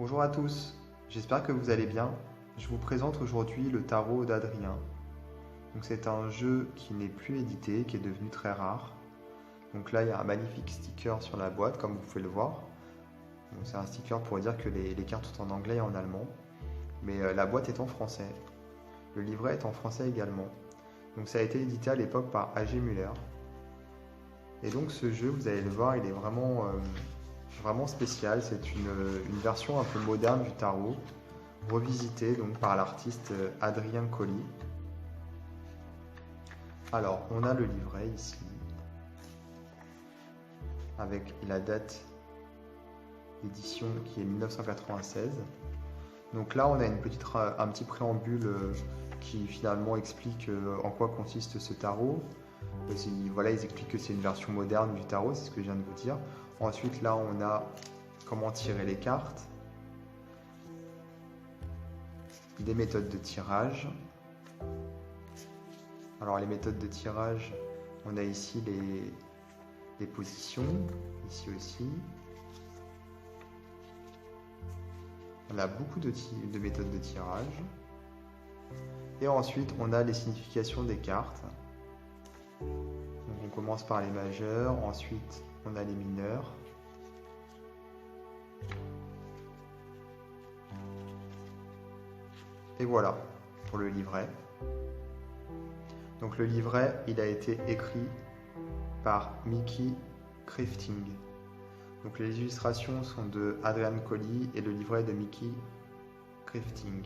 Bonjour à tous, j'espère que vous allez bien. Je vous présente aujourd'hui le tarot d'Adrien. Donc c'est un jeu qui n'est plus édité, qui est devenu très rare. Donc là il y a un magnifique sticker sur la boîte comme vous pouvez le voir. Donc c'est un sticker pour dire que les cartes sont en anglais et en allemand. Mais la boîte est en français. Le livret est en français également. Donc ça a été édité à l'époque par A.G. Muller. Et donc ce jeu, vous allez le voir, il est vraiment spécial. C'est une version un peu moderne du tarot, revisitée donc par l'artiste Adrien Colli. Alors, on a le livret ici, avec la date d'édition qui est 1996. Donc là, on a un petit préambule qui finalement explique en quoi consiste ce tarot. Voilà, ils expliquent que c'est une version moderne du tarot, c'est ce que je viens de vous dire. Ensuite, là, on a comment tirer les cartes, des méthodes de tirage. Alors, les méthodes de tirage, on a ici les positions, ici aussi. On a beaucoup de méthodes de tirage. Et ensuite, on a les significations des cartes. Donc, on commence par les majeurs, ensuite on a les mineurs. Et voilà pour le livret. Donc le livret, il a été écrit par Mickey Crafting. Donc les illustrations sont de Adrien Colli et le livret de Mickey Crafting.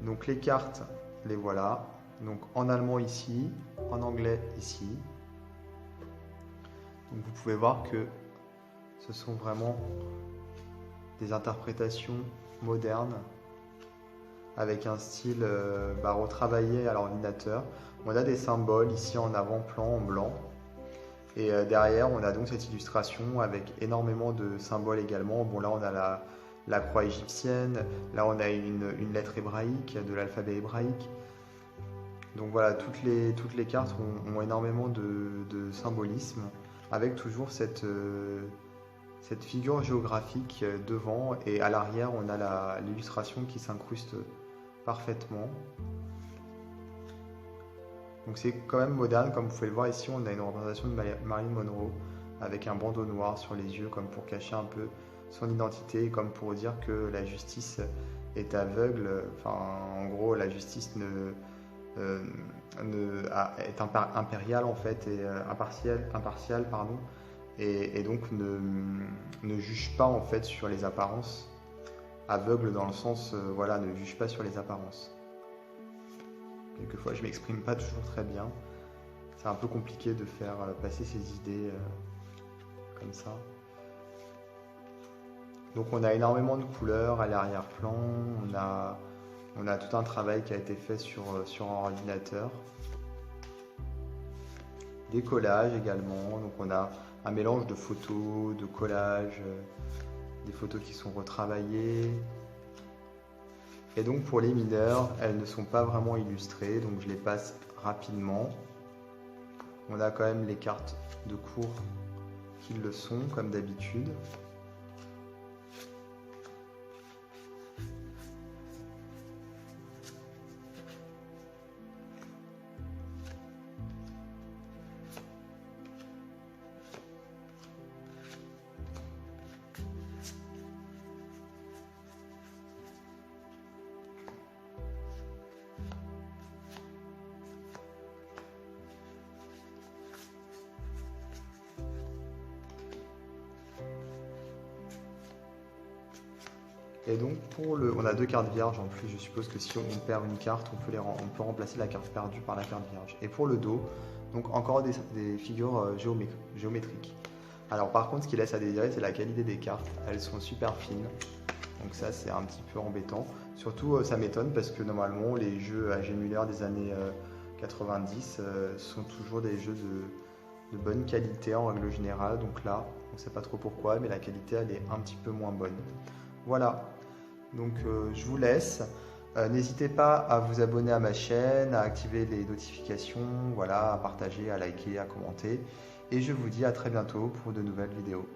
Donc les cartes, les voilà. Donc en allemand ici, en anglais ici. Donc vous pouvez voir que ce sont vraiment des interprétations modernes avec un style retravaillé à l'ordinateur. On a des symboles ici en avant-plan en blanc et derrière on a donc cette illustration avec énormément de symboles également. Bon là on a la croix égyptienne, là on a une lettre hébraïque, de l'alphabet hébraïque. Donc voilà, toutes les cartes ont énormément de symbolisme, avec toujours cette figure géographique devant, et à l'arrière on a l'illustration qui s'incruste parfaitement. Donc c'est quand même moderne, comme vous pouvez le voir ici, on a une représentation de Marilyn Monroe avec un bandeau noir sur les yeux, comme pour cacher un peu son identité, comme pour dire que la justice est aveugle. Enfin, en gros, la justice est impériale en fait, et impartiale pardon, et donc ne juge pas en fait sur les apparences, aveugle dans le sens voilà, ne juge pas sur les apparences. Quelquefois je m'exprime pas toujours très bien, c'est un peu compliqué de faire passer ses idées comme ça. Donc on a énormément de couleurs à l'arrière-plan, on a tout un travail qui a été fait sur un ordinateur. Des collages également, donc on a un mélange de photos, de collages, des photos qui sont retravaillées. Et donc pour les mineurs, elles ne sont pas vraiment illustrées, donc je les passe rapidement. On a quand même les cartes de cours qui le sont, comme d'habitude. Et donc on a deux cartes vierges en plus, je suppose que si on perd une carte, on peut remplacer la carte perdue par la carte vierge. Et pour le dos, donc encore des figures géométriques. Alors par contre, ce qui laisse à désirer, c'est la qualité des cartes. Elles sont super fines, donc ça c'est un petit peu embêtant. Surtout ça m'étonne parce que normalement les jeux A.G. Muller des années 90 sont toujours des jeux de bonne qualité en règle générale. Donc là, on ne sait pas trop pourquoi, mais la qualité elle est un petit peu moins bonne. Voilà, donc je vous laisse. N'hésitez pas à vous abonner à ma chaîne, à activer les notifications, voilà, à partager, à liker, à commenter. Et je vous dis à très bientôt pour de nouvelles vidéos.